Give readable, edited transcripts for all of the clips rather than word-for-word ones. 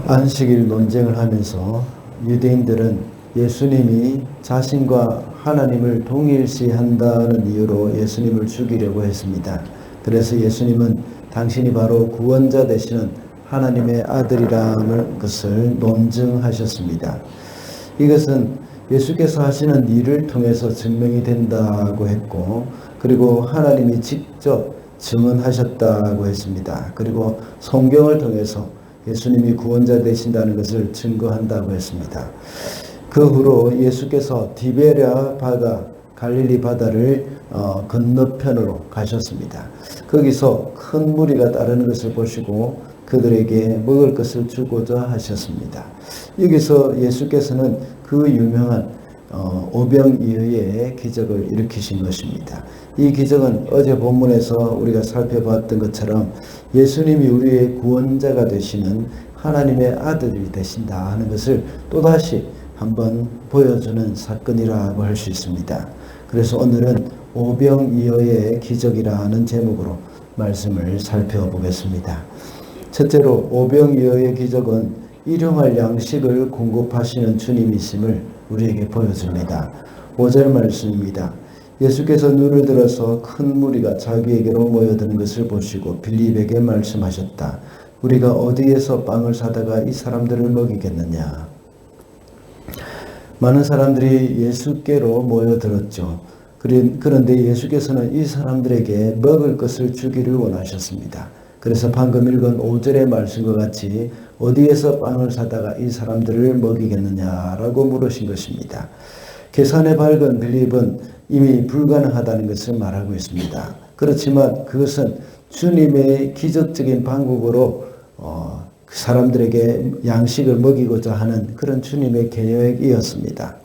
안식일 논쟁을 하면서 유대인들은 예수님이 자신과 하나님을 동일시한다는 이유로 예수님을 죽이려고 했습니다. 그래서 예수님은 당신이 바로 구원자 되시는 하나님의 아들이라는 것을 논증하셨습니다. 이것은 예수께서 하시는 일을 통해서 증명이 된다고 했고, 그리고 하나님이 직접 증언하셨다고 했습니다. 그리고 성경을 통해서 예수님이 구원자 되신다는 것을 증거한다고 했습니다. 그 후로 예수께서 디베랴 바다, 갈릴리 바다를 건너편으로 가셨습니다. 거기서 큰 무리가 따르는 것을 보시고 그들에게 먹을 것을 주고자 하셨습니다. 여기서 예수께서는 그 유명한 오병이어의 기적을 일으키신 것입니다. 이 기적은 어제 본문에서 우리가 살펴봤던 것처럼 예수님이 우리의 구원자가 되시는 하나님의 아들이 되신다 하는 것을 또다시 한번 보여주는 사건이라고 할 수 있습니다. 그래서 오늘은 오병이어의 기적이라는 제목으로 말씀을 살펴보겠습니다. 첫째로 오병이어의 기적은 일용할 양식을 공급하시는 주님이심을 우리에게 보여줍니다. 5절 말씀입니다. 예수께서 눈을 들어서 큰 무리가 자기에게로 모여드는 것을 보시고 빌립에게 말씀하셨다. 우리가 어디에서 빵을 사다가 이 사람들을 먹이겠느냐. 많은 사람들이 예수께로 모여들었죠. 그런데 예수께서는 이 사람들에게 먹을 것을 주기를 원하셨습니다. 그래서 방금 읽은 5절의 말씀과 같이 어디에서 빵을 사다가 이 사람들을 먹이겠느냐라고 물으신 것입니다. 계산에 밝은 빌립은 이미 불가능하다는 것을 말하고 있습니다. 그렇지만 그것은 주님의 기적적인 방법으로 그 사람들에게 양식을 먹이고자 하는 그런 주님의 계획이었습니다.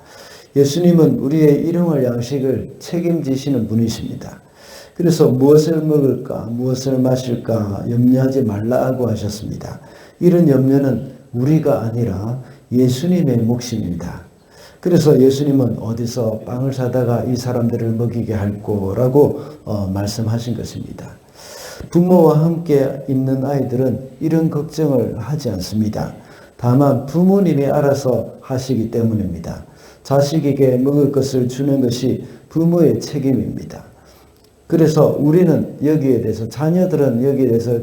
예수님은 우리의 일용할 양식을 책임지시는 분이십니다. 그래서 무엇을 먹을까, 무엇을 마실까 염려하지 말라고 하셨습니다. 이런 염려는 우리가 아니라 예수님의 몫입니다. 그래서 예수님은 어디서 빵을 사다가 이 사람들을 먹이게 할 거라고 말씀하신 것입니다. 부모와 함께 있는 아이들은 이런 걱정을 하지 않습니다. 다만 부모님이 알아서 하시기 때문입니다. 자식에게 먹을 것을 주는 것이 부모의 책임입니다. 그래서 우리는 여기에 대해서, 자녀들은 여기에 대해서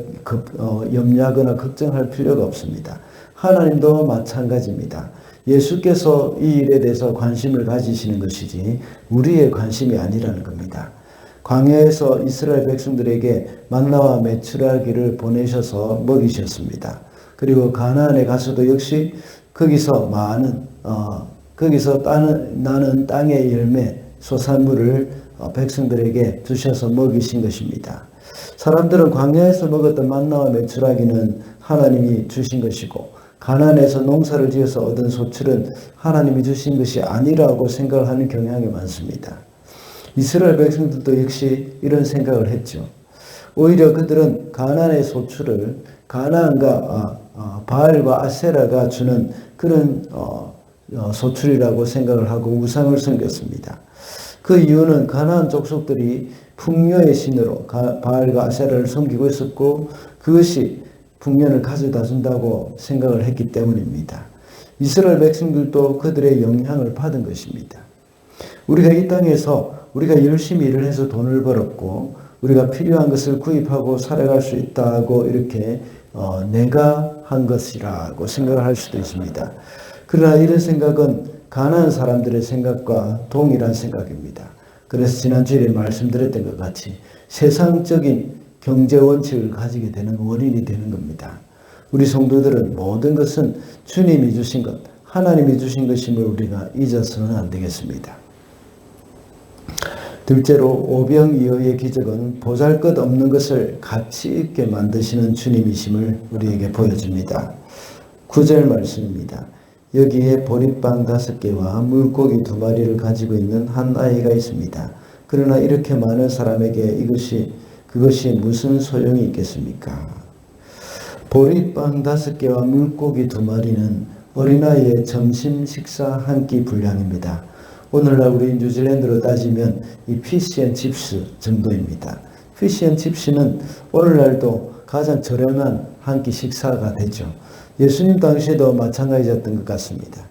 염려하거나 걱정할 필요가 없습니다. 하나님도 마찬가지입니다. 예수께서 이 일에 대해서 관심을 가지시는 것이지 우리의 관심이 아니라는 겁니다. 광야에서 이스라엘 백성들에게 만나와 메추라기를 보내셔서 먹이셨습니다. 그리고 가나안에 가서도 역시 거기서 나는 땅의 열매, 소산물을 백성들에게 주셔서 먹이신 것입니다. 사람들은 광야에서 먹었던 만나와 메추라기는 하나님이 주신 것이고, 가나안에서 농사를 지어서 얻은 소출은 하나님이 주신 것이 아니라고 생각하는 경향이 많습니다. 이스라엘 백성들도 역시 이런 생각을 했죠. 오히려 그들은 가나안의 소출을 가나안과 바알과 아세라가 주는 그런 소출이라고 생각을 하고 우상을 섬겼습니다. 그 이유는 가나안 족속들이 풍요의 신으로 바알과 아세라를 섬기고 있었고, 그것이 풍년을 가져다 준다고 생각을 했기 때문입니다. 이스라엘 백성들도 그들의 영향을 받은 것입니다. 우리가 이 땅에서 우리가 열심히 일을 해서 돈을 벌었고 우리가 필요한 것을 구입하고 살아갈 수 있다고 이렇게 내가 한 것이라고 생각을 할 수도 있습니다. 그러나 이런 생각은 가난한 사람들의 생각과 동일한 생각입니다. 그래서 지난주에 말씀드렸던 것 같이 세상적인 경제 원칙을 가지게 되는 원인이 되는 겁니다. 우리 성도들은 모든 것은 주님이 주신 것, 하나님이 주신 것임을 우리가 잊어서는 안 되겠습니다. 둘째로 오병이어의 기적은 보잘것없는 것을 가치 있게 만드시는 주님이심을 우리에게 보여줍니다. 9절 말씀입니다. 여기에 보리빵 5개와 물고기 2마리를 가지고 있는 한 아이가 있습니다. 그러나 이렇게 많은 사람에게 그것이 무슨 소용이 있겠습니까? 보리빵 5개와 물고기 2마리는 어린아이의 점심 식사 한 끼 분량입니다. 오늘날 우리 뉴질랜드로 따지면 이 피시앤칩스 정도입니다. 피시앤칩스는 오늘날도 가장 저렴한 한 끼 식사가 되죠. 예수님 당시에도 마찬가지였던 것 같습니다.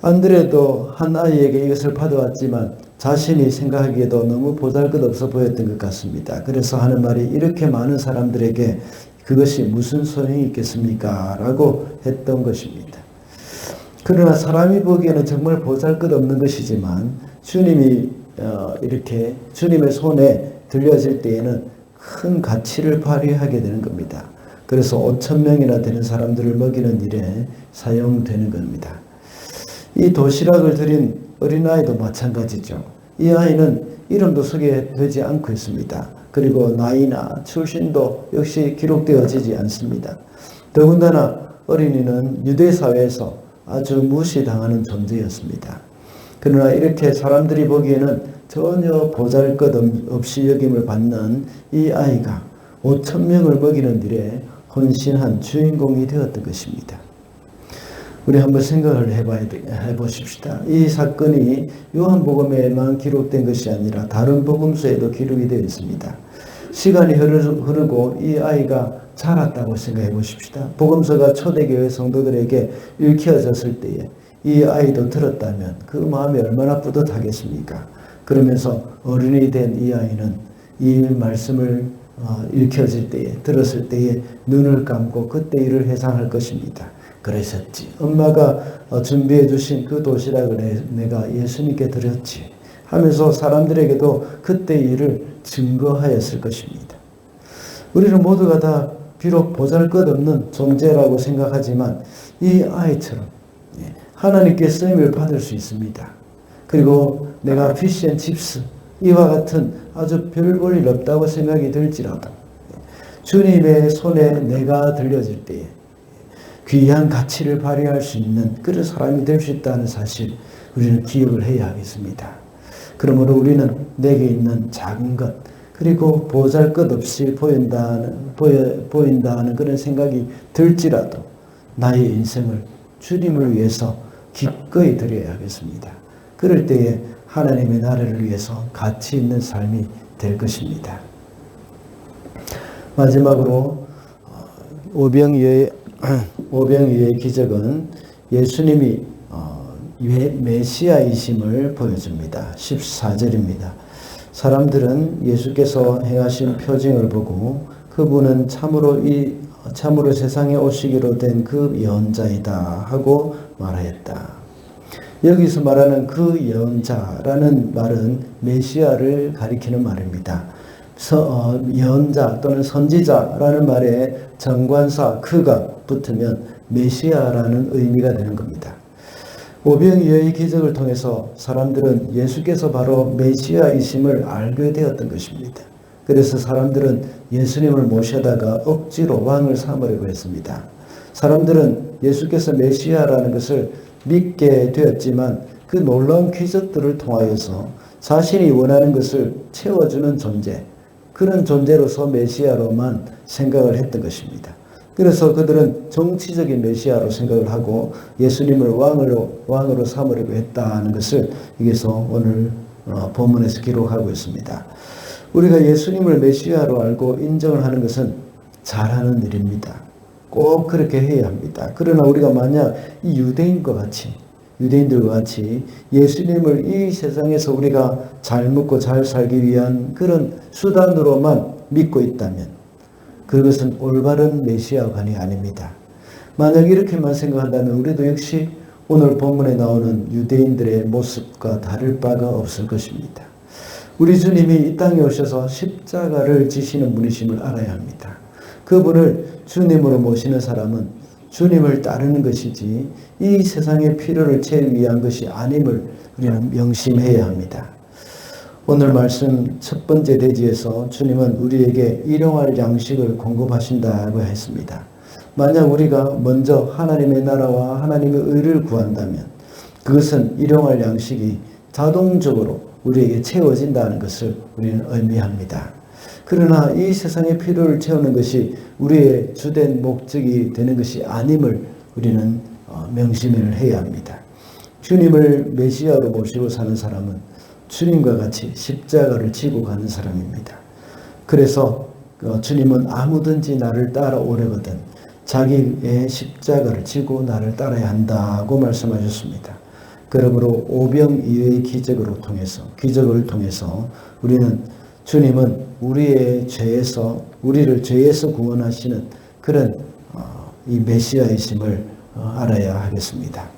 안드레도 한 아이에게 이것을 받아왔지만 자신이 생각하기에도 너무 보잘것없어 보였던 것 같습니다. 그래서 하는 말이 이렇게 많은 사람들에게 그것이 무슨 소용이 있겠습니까? 라고 했던 것입니다. 그러나 사람이 보기에는 정말 보잘것없는 것이지만 주님이 이렇게 주님의 손에 들려질 때에는 큰 가치를 발휘하게 되는 겁니다. 그래서 5,000명이나 되는 사람들을 먹이는 일에 사용되는 겁니다. 이 도시락을 드린 어린아이도 마찬가지죠. 이 아이는 이름도 소개되지 않고 있습니다. 그리고 나이나 출신도 역시 기록되어지지 않습니다. 더군다나 어린이는 유대사회에서 아주 무시당하는 존재였습니다. 그러나 이렇게 사람들이 보기에는 전혀 보잘것없이 여김을 받는 이 아이가 5,000명을 먹이는 일에 헌신한 주인공이 되었던 것입니다. 우리 한번 생각을 해보십시다. 이 사건이 요한복음에만 기록된 것이 아니라 다른 복음서에도 기록이 되어 있습니다. 시간이 흐르고 이 아이가 자랐다고 생각해 보십시다. 복음서가 초대교회 성도들에게 읽혀졌을 때에 이 아이도 들었다면 그 마음이 얼마나 뿌듯하겠습니까? 그러면서 어른이 된 이 아이는 이 말씀을 읽혀질 때에 들었을 때에 눈을 감고 그때 일을 회상할 것입니다. 그러셨지. 엄마가 준비해 주신 그 도시락을 내가 예수님께 드렸지 하면서 사람들에게도 그때 일을 증거하였을 것입니다. 우리는 모두가 다 비록 보잘것없는 존재라고 생각하지만 이 아이처럼 하나님께 쓰임을 받을 수 있습니다. 그리고 내가 피시앤칩스 이와 같은 아주 별 볼 일 없다고 생각이 들지라도 주님의 손에 내가 들려질 때에 귀한 가치를 발휘할 수 있는 그런 사람이 될 수 있다는 사실 우리는 기억을 해야 하겠습니다. 그러므로 우리는 내게 있는 작은 것 그리고 보잘것없이 보인다는 그런 생각이 들지라도 나의 인생을 주님을 위해서 기꺼이 드려야 하겠습니다. 그럴 때에 하나님의 나라를 위해서 가치 있는 삶이 될 것입니다. 마지막으로 오병이어의 기적은 예수님이 메시아이심을 보여줍니다. 14절입니다. 사람들은 예수께서 행하신 표징을 보고 그분은 참으로 세상에 오시기로 된 그 예언자이다 하고 말하였다. 여기서 말하는 그 예언자라는 말은 메시아를 가리키는 말입니다. 예언자 또는 선지자라는 말에 정관사 그가 붙으면 메시아라는 의미가 되는 겁니다. 오병이어의 기적을 통해서 사람들은 예수께서 바로 메시아이심을 알게 되었던 것입니다. 그래서 사람들은 예수님을 모셔다가 억지로 왕을 삼으려고 했습니다. 사람들은 예수께서 메시아라는 것을 믿게 되었지만 그 놀라운 기적들을 통하여서 자신이 원하는 것을 채워주는 존재, 그런 존재로서 메시아로만 생각을 했던 것입니다. 그래서 그들은 정치적인 메시아로 생각을 하고 예수님을 왕으로 삼으려고 했다는 것을 여기서 오늘 본문에서 기록하고 있습니다. 우리가 예수님을 메시아로 알고 인정을 하는 것은 잘하는 일입니다. 꼭 그렇게 해야 합니다. 그러나 우리가 만약 이 유대인들과 같이 예수님을 이 세상에서 우리가 잘 먹고 잘 살기 위한 그런 수단으로만 믿고 있다면 그것은 올바른 메시아관이 아닙니다. 만약 이렇게만 생각한다면 우리도 역시 오늘 본문에 나오는 유대인들의 모습과 다를 바가 없을 것입니다. 우리 주님이 이 땅에 오셔서 십자가를 지시는 분이심을 알아야 합니다. 그분을 주님으로 모시는 사람은 주님을 따르는 것이지 이 세상의 필요를 채우기 위한 것이 아님을 우리는 명심해야 합니다. 오늘 말씀 첫 번째 대지에서 주님은 우리에게 일용할 양식을 공급하신다고 했습니다. 만약 우리가 먼저 하나님의 나라와 하나님의 의를 구한다면 그것은 일용할 양식이 자동적으로 우리에게 채워진다는 것을 우리는 의미합니다. 그러나 이 세상의 필요를 채우는 것이 우리의 주된 목적이 되는 것이 아님을 우리는 명심을 해야 합니다. 주님을 메시아로 모시고 사는 사람은 주님과 같이 십자가를 지고 가는 사람입니다. 그래서 주님은 아무든지 나를 따라오려거든 자기의 십자가를 지고 나를 따라야 한다고 말씀하셨습니다. 그러므로 오병이어의 기적을 통해서 우리는 주님은 우리를 죄에서 구원하시는 그런 이 메시아이심을 알아야 하겠습니다.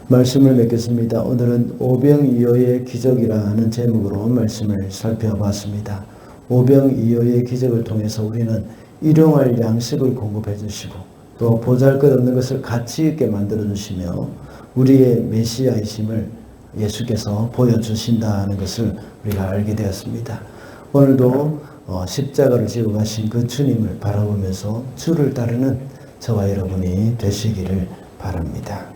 말씀을 맺겠습니다. 오늘은 오병이어의 기적이라는 제목으로 말씀을 살펴봤습니다. 오병이어의 기적을 통해서 우리는 일용할 양식을 공급해 주시고 또 보잘것없는 것을 가치 있게 만들어 주시며 우리의 메시아이심을 예수께서 보여주신다는 것을 우리가 알게 되었습니다. 오늘도 십자가를 지고 가신 그 주님을 바라보면서 주를 따르는 저와 여러분이 되시기를 바랍니다.